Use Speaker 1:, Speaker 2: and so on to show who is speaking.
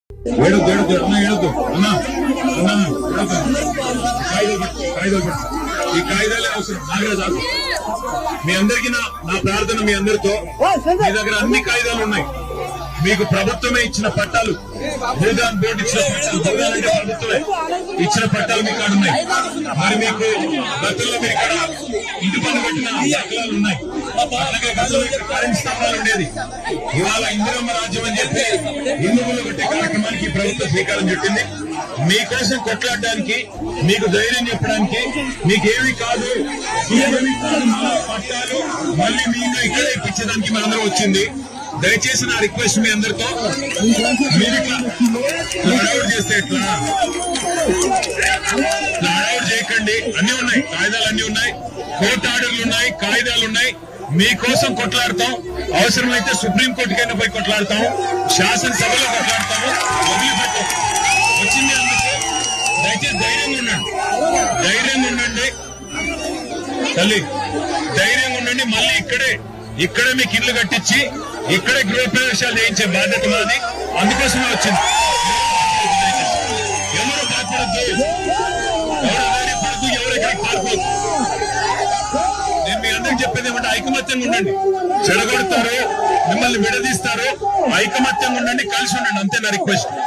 Speaker 1: ఈ కాయిదాలే అవసరం నాగరాజు. మీ అందరికీ నా ప్రార్థన, మీ అందరితో మీ దగ్గర అన్ని కాయిదాలు ఉన్నాయి. మీకు ప్రభుత్వమే ఇచ్చిన పట్టాలు, భూదాన్ బోర్డు ఇచ్చిన పట్టాలు, భూదాన్ అంటే ప్రభుత్వమే ఇచ్చిన పట్టాలు మీకు కాడ ఉన్నాయి. మరి మీకు గతంలో మీరు ఇక్కడ ఇంటి పన్ను పెట్టిన దాఖలాలు ఉన్నాయి. అట్లాగే గతంలో ఇక్కడ కరెంట్ స్తంభాలు ఉండేది. ఇవాళ ఇందిరమ్మ రాజ్యం అని చెప్పి హిందువులు కొట్టే కార్యక్రమానికి ప్రభుత్వం శ్రీకారం చుట్టింది. మీకోసం కొట్లాడడానికి, మీకు ధైర్యం చెప్పడానికి, మీకేమీ కాదు పట్టాలు మళ్ళీ మీకు ఇక్కడే ఇప్పించడానికి మనందరం వచ్చింది. దయచేసి నా రిక్వెస్ట్ మీ అందరితో, మీరు ఇట్లా హడావుడి చేస్తే ఎట్లా, హడావుడి చేయకండి. అన్ని ఉన్నాయి, కాయిదాలు అన్ని ఉన్నాయి, కోర్టు ఆర్డర్లు ఉన్నాయి, కాయిదాలు ఉన్నాయి. మీకోసం కొట్లాడతాం. అవసరమైతే సుప్రీంకోర్టుకైనా పోయి కొట్లాడతాం, శాసనసభలో కొట్లాడతాము. వదిలిపెట్టాం వచ్చింది అందుకే. దయచేసి ధైర్యంగా ఉండండి, ధైర్యంగా ఉండండి తల్లి, ధైర్యంగా ఉండండి. మళ్ళీ ఇక్కడే మీకు ఇల్లు కట్టించి ఇక్కడే గృహప్రవేశాలు చేయించే బాధ్యత మాది. అందుకోసమే వచ్చింది. ఎవరు భయపడద్దు, ఎవరెక్కడికి పారిపోద్దు. నేను మీ అందరికి చెప్పేది ఏమంటే ఐకమత్యంగా ఉండండి. చెడగొడతారు, మిమ్మల్ని విడదీస్తారు. ఐకమత్యంగా ఉండండి, కలిసి ఉండండి, అంతే నా రిక్వెస్ట్.